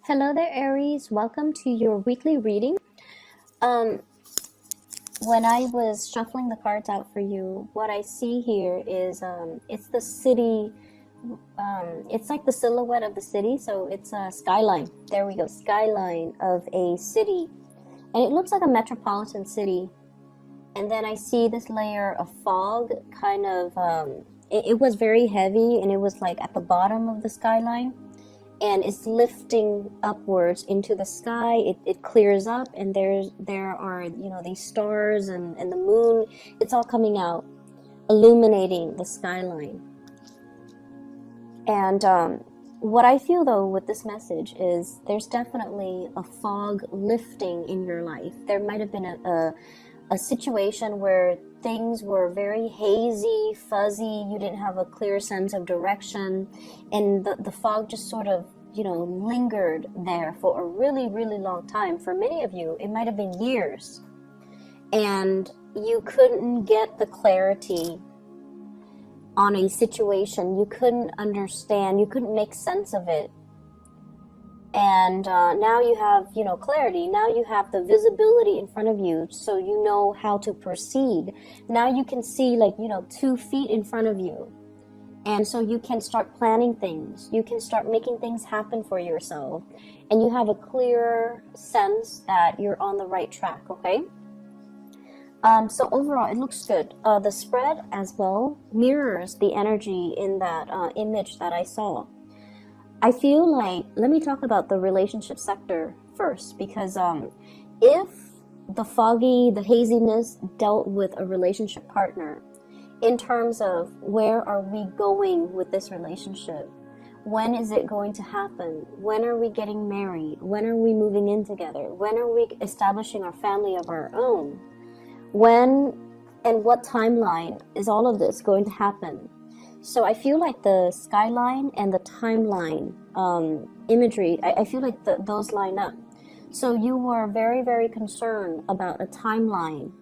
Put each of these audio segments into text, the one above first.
Hello there, Aries. Welcome to your weekly reading. Um, when I was shuffling the cards out for you, what I see here is it's the city. It's like the silhouette of the city, so it's a skyline. There we go, skyline of a city, and it looks like a metropolitan city. And then I see this layer of fog, kind of. It was very heavy, and it was like at the bottom of the skyline. And it's lifting upwards into the sky. It clears up, and there are these stars and the moon. It's all coming out, illuminating the skyline. And what I feel though with this message is there's definitely a fog lifting in your life. There might have been a situation where things were very hazy, fuzzy, you didn't have a clear sense of direction, and the fog just sort of, lingered there for a really, really long time. For many of you, it might have been years, and you couldn't get the clarity on a situation. You couldn't understand, you couldn't make sense of it. And now you have, clarity. Now you have the visibility in front of you, so you know how to proceed. Now you can see 2 feet in front of you. And so you can start planning things. You can start making things happen for yourself. And you have a clear sense that you're on the right track, okay? So overall, it looks good. The spread as well mirrors the energy in that image that I saw. I feel like, let me talk about the relationship sector first, because if the haziness dealt with a relationship partner, in terms of where are we going with this relationship? When is it going to happen? When are we getting married? When are we moving in together? When are we establishing our family of our own? When and what timeline is all of this going to happen? So I feel like the skyline and the timeline imagery, I feel like those line up. So you were very, very concerned about a timeline.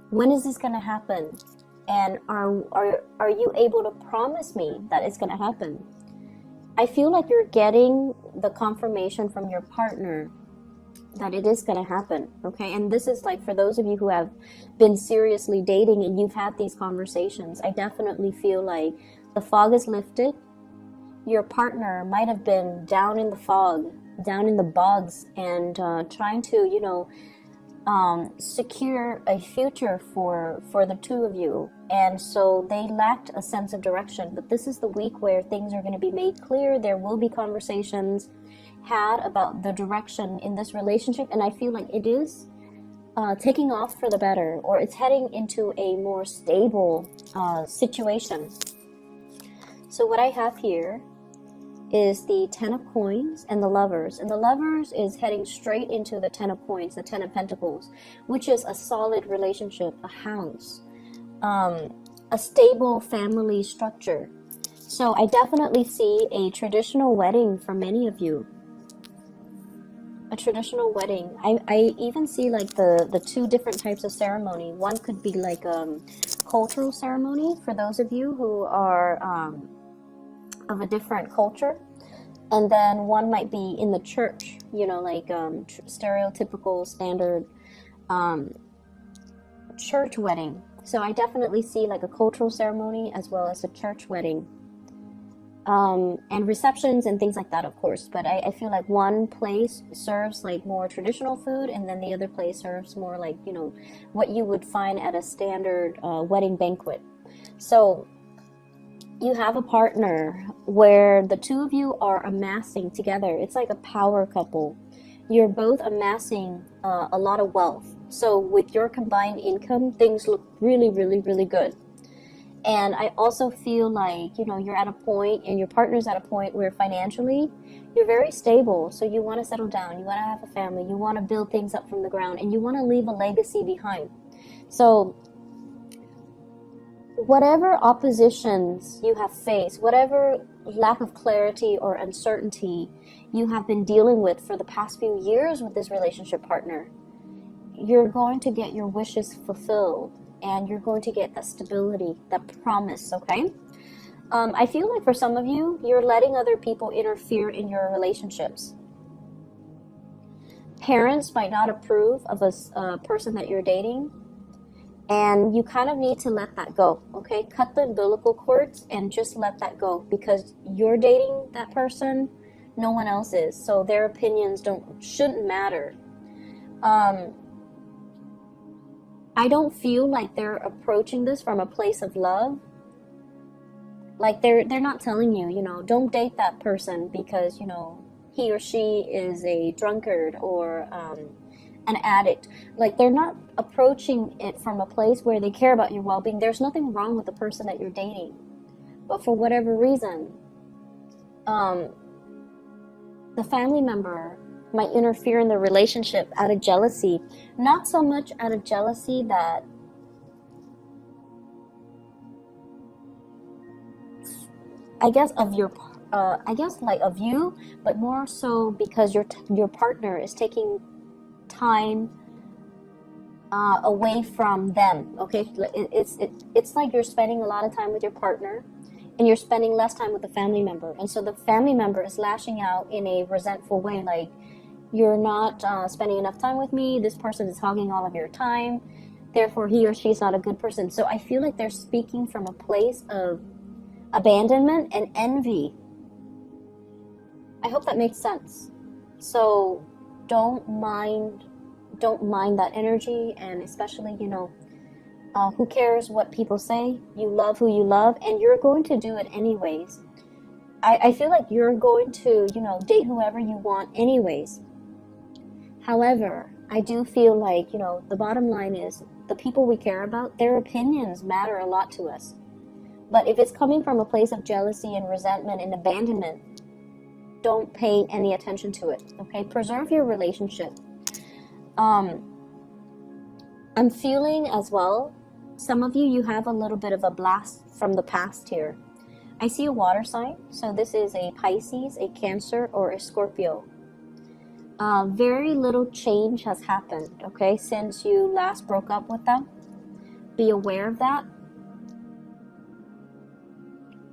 When is this going to happen? And are you able to promise me that it's going to happen? I feel like you're getting the confirmation from your partner that it is going to happen, okay? And this is like for those of you who have been seriously dating and you've had these conversations, I definitely feel like the fog is lifted. Your partner might have been down in the fog, down in the bogs, and trying to, secure a future for the two of you. And so they lacked a sense of direction. But this is the week where things are going to be made clear. There will be conversations had about the direction in this relationship, and I feel like it is taking off for the better, or it's heading into a more stable situation. So what I have here is the 10 of coins and the lovers, and the lovers is heading straight into the 10 of coins, the 10 of pentacles, which is a solid relationship, a house, a stable family structure. So I definitely see a traditional wedding for many of you. A traditional wedding. I even see like the 2 different types of ceremony. One could be like cultural ceremony for those of you who are of a different culture, and then one might be in the church, stereotypical standard church wedding. So I definitely see like a cultural ceremony as well as a church wedding. And receptions and things like that, of course. But I feel like one place serves like more traditional food, and then the other place serves more like, what you would find at a standard wedding banquet. So you have a partner where the two of you are amassing together. It's like a power couple. You're both amassing a lot of wealth. So with your combined income, things look really, really, really good. And I also feel like, you're at a point, and your partner's at a point where financially you're very stable. So you want to settle down, you want to have a family, you want to build things up from the ground, and you want to leave a legacy behind. So whatever oppositions you have faced, whatever lack of clarity or uncertainty you have been dealing with for the past few years with this relationship partner, you're going to get your wishes fulfilled. And you're going to get that stability, that promise, okay? I feel like for some of you, you're letting other people interfere in your relationships. parents might not approve of a person that you're dating, and you kind of need to let that go, okay? Cut the umbilical cords and just let that go, because you're dating that person, no one else is, so their opinions shouldn't matter. I don't feel like they're approaching this from a place of love. Like they're not telling you, don't date that person because, he or she is a drunkard or an addict. Like they're not approaching it from a place where they care about your well-being. There's nothing wrong with the person that you're dating. But for whatever reason, the family member might interfere in the relationship out of jealousy. Not so much out of jealousy that of you, but more so because your partner is taking time away from them. Okay, it's like you're spending a lot of time with your partner, and you're spending less time with the family member, and so the family member is lashing out in a resentful way, like, you're not spending enough time with me, this person is hogging all of your time, therefore he or she is not a good person. So I feel like they're speaking from a place of abandonment and envy. I hope that makes sense. So don't mind that energy, and especially, who cares what people say? You love who you love, and you're going to do it anyways. I feel like you're going to, date whoever you want anyways. However, I do feel like, the bottom line is the people we care about, their opinions matter a lot to us. But if it's coming from a place of jealousy and resentment and abandonment, don't pay any attention to it, okay? Preserve your relationship. I'm feeling as well, some of you have a little bit of a blast from the past here. I see a water sign, so this is a Pisces, a Cancer, or a Scorpio. Very little change has happened, okay, since you last broke up with them. Be aware of that.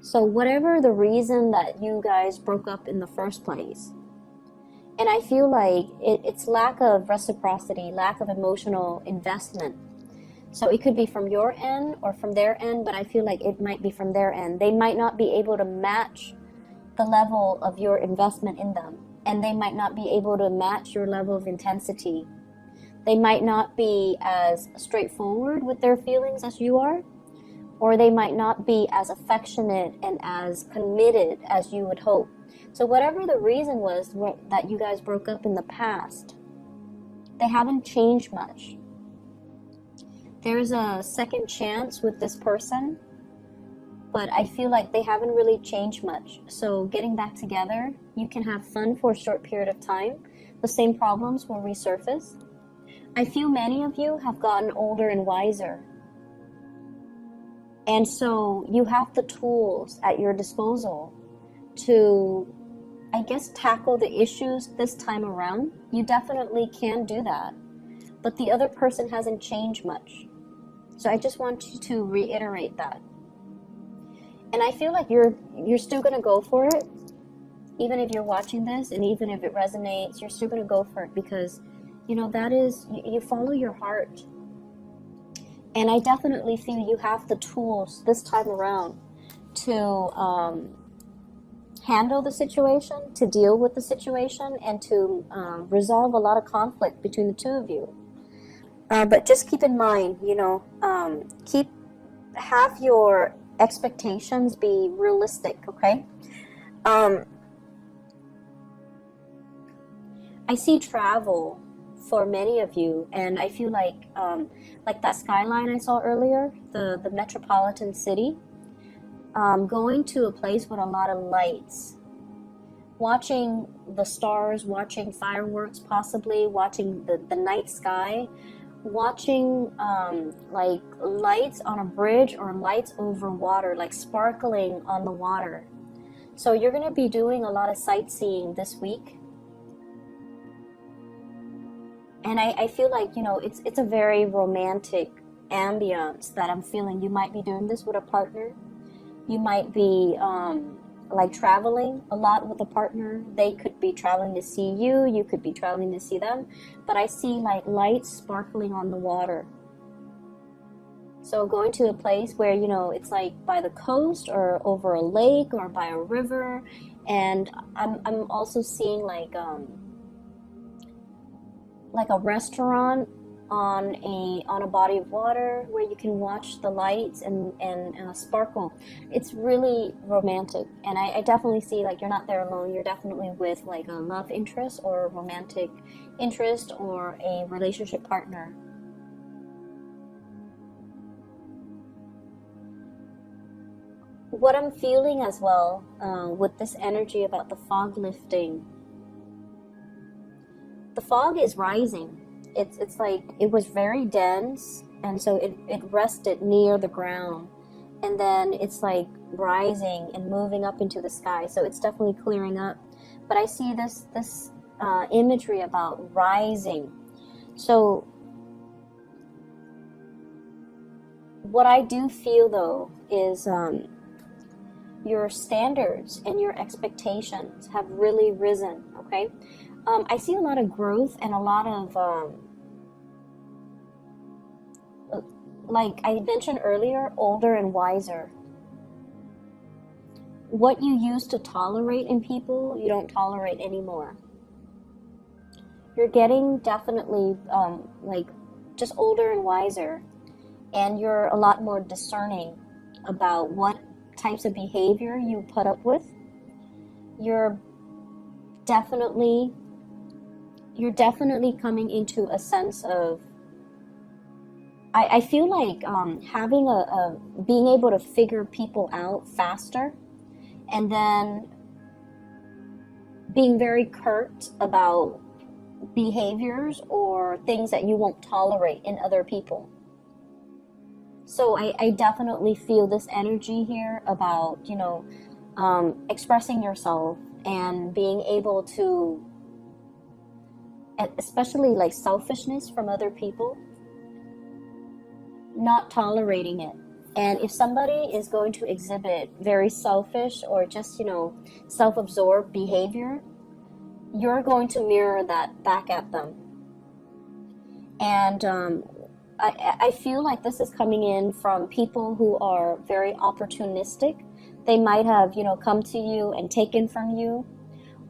So whatever the reason that you guys broke up in the first place, and I feel like it's lack of reciprocity, lack of emotional investment. So it could be from your end or from their end, but I feel like it might be from their end. They might not be able to match the level of your investment in them, and they might not be able to match your level of intensity. They might not be as straightforward with their feelings as you are, or they might not be as affectionate and as committed as you would hope. So whatever the reason was that you guys broke up in the past, they haven't changed much. There's a second chance with this person, but I feel like they haven't really changed much. So getting back together, you can have fun for a short period of time. The same problems will resurface. I feel many of you have gotten older and wiser. And so you have the tools at your disposal to, tackle the issues this time around. You definitely can do that. But the other person hasn't changed much. So I just want you to reiterate that. And I feel like you're still going to go for it. Even if you're watching this and even if it resonates, you're still going to go for it because, that is, you follow your heart. And I definitely feel you have the tools this time around to handle the situation, to deal with the situation, and to resolve a lot of conflict between the two of you. But just keep in mind, have your expectations be realistic, okay? I see travel for many of you, and I feel like that skyline I saw earlier, the metropolitan city, going to a place with a lot of lights, watching the stars, watching fireworks, possibly watching the night sky, watching like lights on a bridge or lights over water, like sparkling on the water. So you're going to be doing a lot of sightseeing this week. And I feel like, it's a very romantic ambience that I'm feeling. You might be doing this with a partner. You might be like traveling a lot with a partner. They could be traveling to see you, you could be traveling to see them, but I see like lights sparkling on the water. So going to a place where, you know, it's like by the coast or over a lake or by a river. And I'm also seeing like a restaurant on a body of water where you can watch the lights and sparkle. It's really romantic, and I definitely see like you're not there alone. You're definitely with like a love interest or a romantic interest or a relationship partner. What I'm feeling as well with this energy about the fog lifting, the fog is rising. It's like it was very dense, and so it rested near the ground, and then it's like rising and moving up into the sky. So it's definitely clearing up. But I see this imagery about rising. So what I do feel though is your standards and your expectations have really risen. Okay. I see a lot of growth and a lot of, like I mentioned earlier, older and wiser. What you used to tolerate in people, you don't tolerate anymore. You're getting definitely like just older and wiser, and you're a lot more discerning about what types of behavior you put up with. You're definitely coming into a sense of, I feel like having being able to figure people out faster, and then being very curt about behaviors or things that you won't tolerate in other people. So I definitely feel this energy here about, you know, expressing yourself and being able to, especially like selfishness from other people, not tolerating it. And if somebody is going to exhibit very selfish or just, you know, self-absorbed behavior, you're going to mirror that back at them. And I feel like this is coming in from people who are very opportunistic. They might have, you know, come to you and taken from you,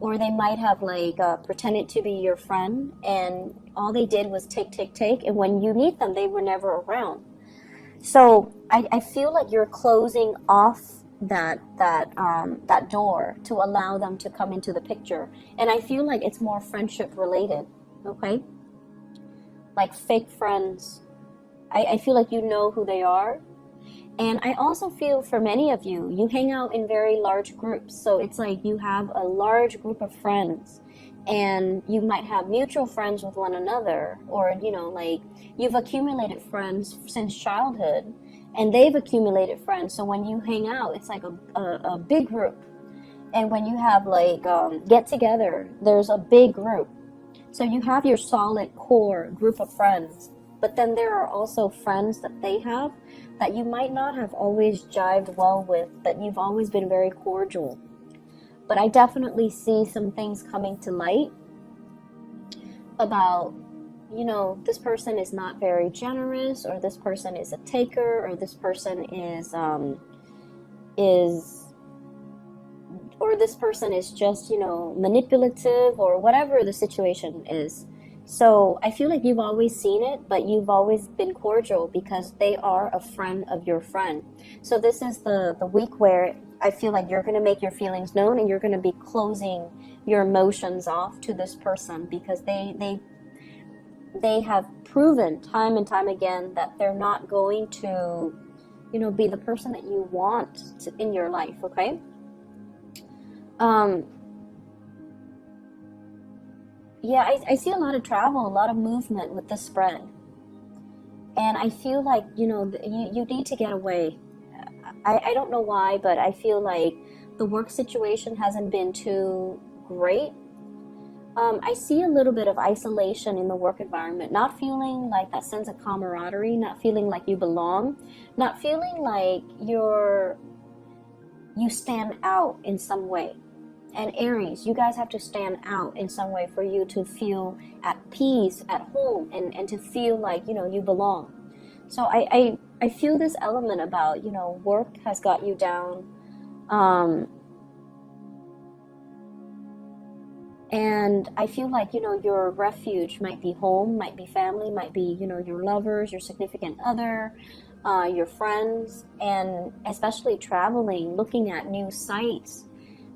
or they might have like pretended to be your friend, and all they did was take, and when you need them, they were never around. So I feel like you're closing off that door to allow them to come into the picture, and I feel like it's more friendship related. Okay, like fake friends. I feel like you know who they are. And I also feel for many of you, you hang out in very large groups. So it's like you have a large group of friends, and you might have mutual friends with one another, or, you know, like you've accumulated friends since childhood, and they've accumulated friends. So when you hang out, it's like a big group. And when you have like get together, there's a big group. So you have your solid core group of friends. But then there are also friends that they have that you might not have always jived well with, but you've always been very cordial. But I definitely see some things coming to light about, you know, this person is not very generous, or this person is a taker, or this person or this person is just, you know, manipulative, or whatever the situation is. So I feel like you've always seen it, but you've always been cordial because they are a friend of your friend. So this is the week where I feel like you're going to make your feelings known, and you're going to be closing your emotions off to this person, because they have proven time and time again that they're not going to, you know, be the person that you want in your life. Okay. Yeah, I see a lot of travel, a lot of movement with this spread. And I feel like, you know, you need to get away. I don't know why, but I feel like the work situation hasn't been too great. I see a little bit of isolation in the work environment, not feeling like that sense of camaraderie, not feeling like you belong, not feeling like you stand out in some way. And Aries, you guys have to stand out in some way for you to feel at peace, at home, and to feel like, you know, you belong. So I feel this element about, you know, work has got you down. And I feel like, you know, your refuge might be home, might be family, might be, you know, your lovers, your significant other, your friends, and especially traveling, looking at new sights,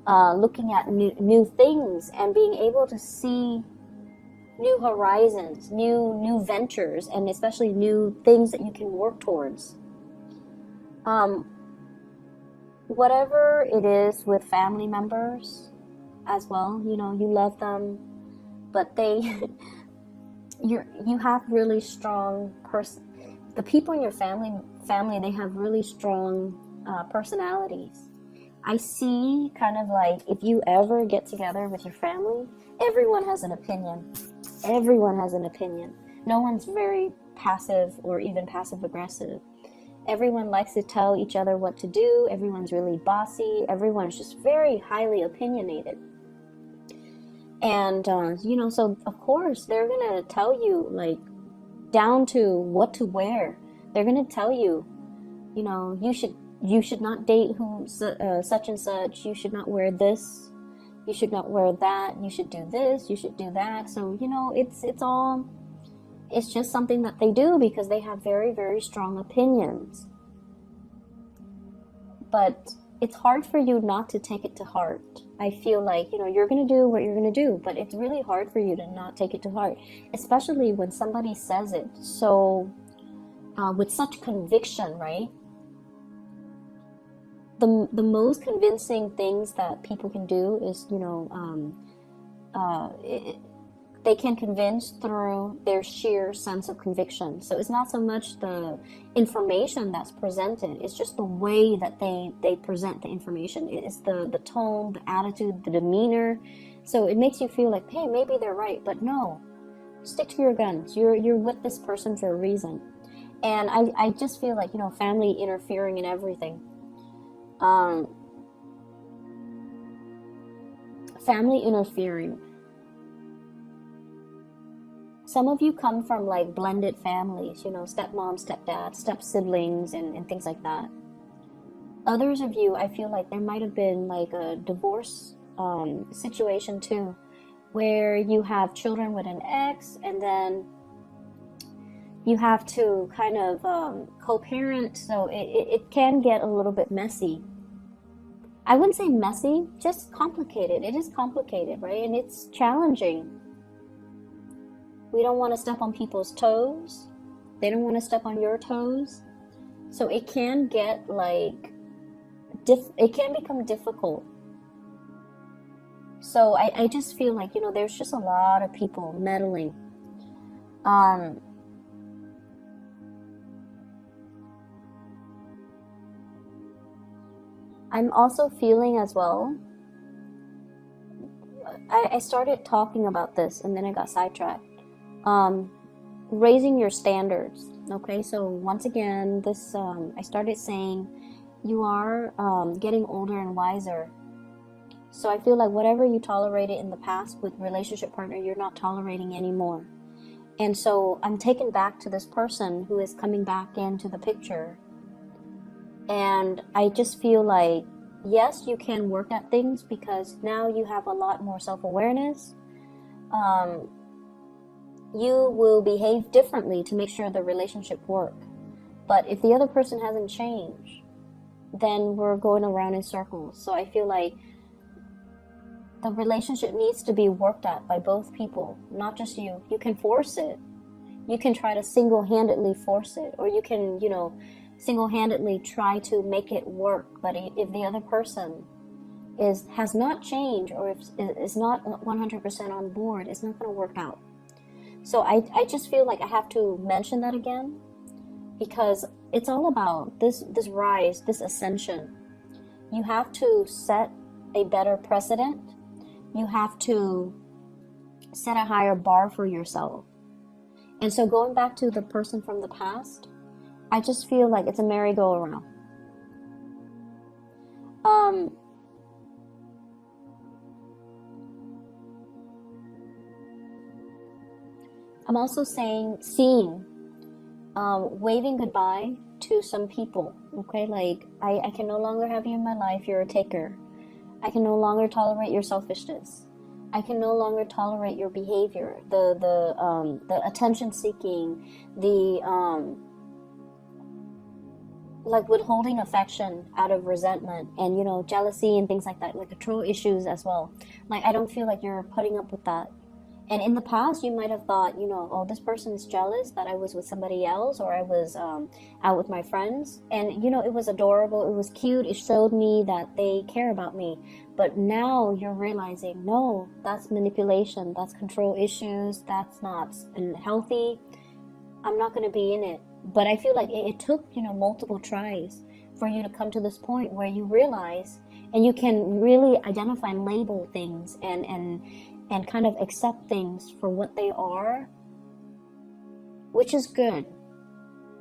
looking at new things, and being able to see new horizons, new ventures, and especially new things that you can work towards. Whatever it is with family members as well, you know, you love them, but they you have really strong the people in your family, they have really strong personalities. I see kind of like, if you ever get together with your family, everyone has an opinion. Everyone has an opinion. No one's very passive or even passive aggressive. Everyone likes to tell each other what to do. Everyone's really bossy. Everyone's just very highly opinionated. And, you know, so of course they're going to tell you, like, down to what to wear. They're going to tell you, you know, you should not date such and such. You should not wear this. You should not wear that. You should do this. You should do that. So, you know, it's just something that they do because they have very, very strong opinions. But it's hard for you not to take it to heart. I feel like, you know, you're going to do what you're going to do, but it's really hard for you to not take it to heart, especially when somebody says it so with such conviction, right? The most convincing things that people can do is, you know, they can convince through their sheer sense of conviction. So it's not so much the information that's presented, it's just the way that they present the information. It's the tone, the attitude, the demeanor. So it makes you feel like, hey, maybe they're right, but no, stick to your guns. You're with this person for a reason. And I just feel like, you know, family interfering in everything. Family interfering. Some of you come from like blended families, you know, stepmom, stepdad, step siblings, and things like that. Others of you, I feel like there might have been like a divorce situation too, where you have children with an ex, and then you have to kind of co-parent, so it can get a little bit messy. I wouldn't say messy, just complicated. It is complicated, right? And it's challenging. We don't want to step on people's toes. They don't want to step on your toes. So it can get like, it can become difficult. So I just feel like, you know, there's just a lot of people meddling. I'm also feeling as well, I started talking about this and then I got sidetracked. Raising your standards. Okay, so once again, this I started saying you are getting older and wiser. So I feel like whatever you tolerated in the past with relationship partner, you're not tolerating anymore. And so I'm taken back to this person who is coming back into the picture. And I just feel like, yes, you can work at things because now you have a lot more self-awareness. You will behave differently to make sure the relationship works. But if the other person hasn't changed, then we're going around in circles. So I feel like the relationship needs to be worked at by both people, not just you. You can force it. You can try to single-handedly force it, or you can, you know, single-handedly try to make it work. But if the other person has not changed, or if is not 100% on board, it's not going to work out. So I just feel like I have to mention that again, because it's all about this rise, this ascension. You have to set a better precedent. You have to set a higher bar for yourself. And so going back to the person from the past, I just feel like it's a merry-go-round. Um, I'm also seeing, waving goodbye to some people. Okay, like I can no longer have you in my life. You're a taker. I can no longer tolerate your selfishness. I can no longer tolerate your behavior, the attention seeking, the like withholding affection out of resentment, and jealousy and things like that, like control issues as well. Like I don't feel like you're putting up with that. And in the past, you might have thought, oh, this person is jealous that I was with somebody else, or I was out with my friends. And, it was adorable. It was cute. It showed me that they care about me. But now you're realizing, no, that's manipulation. That's control issues. That's not healthy. I'm not going to be in it. But I feel like it took, multiple tries for you to come to this point where you realize, and you can really identify and label things and kind of accept things for what they are, which is good.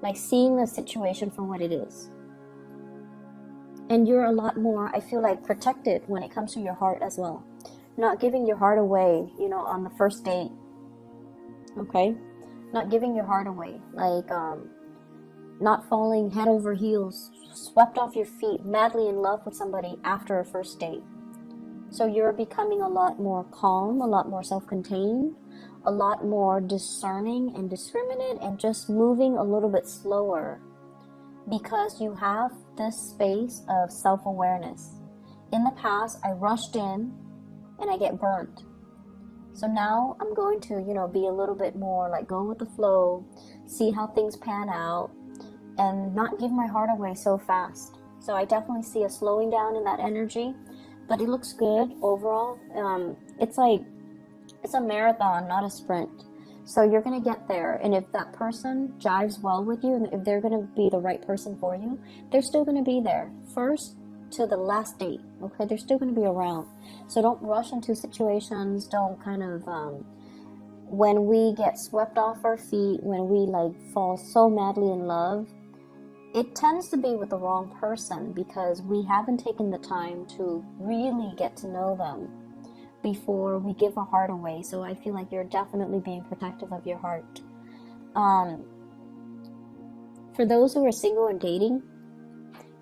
Like seeing the situation for what it is. And you're a lot more, I feel like, protected when it comes to your heart as well. Not giving your heart away, on the first date. Okay? Not giving your heart away. Like, not falling head over heels, swept off your feet, madly in love with somebody after a first date. So you're becoming a lot more calm, a lot more self-contained, a lot more discerning and discriminate, and just moving a little bit slower because you have this space of self-awareness. In the past, I rushed in and I get burnt. So now I'm going to, be a little bit more like go with the flow, see how things pan out, and not give my heart away so fast. So I definitely see a slowing down in that energy. But it looks good overall. It's a marathon, not a sprint. So you're going to get there. And if that person jives well with you, and if they're going to be the right person for you, they're still going to be there. First to the last date, okay? They're still going to be around. So don't rush into situations. Don't kind of, when we get swept off our feet, when we fall so madly in love, it tends to be with the wrong person because we haven't taken the time to really get to know them before we give our heart away. So I feel like you're definitely being protective of your heart. For those who are single and dating,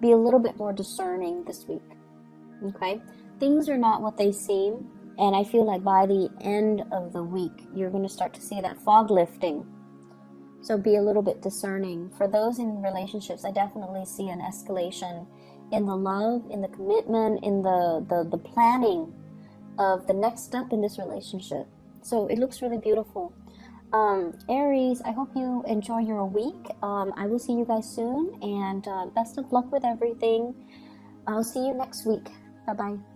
be a little bit more discerning this week. Okay? Things are not what they seem. And I feel like by the end of the week, you're going to start to see that fog lifting. So be a little bit discerning. For those in relationships, I definitely see an escalation in the love, in the commitment, in the planning of the next step in this relationship. So it looks really beautiful. Aries, I hope you enjoy your week. I will see you guys soon, and best of luck with everything. I'll see you next week. Bye-bye.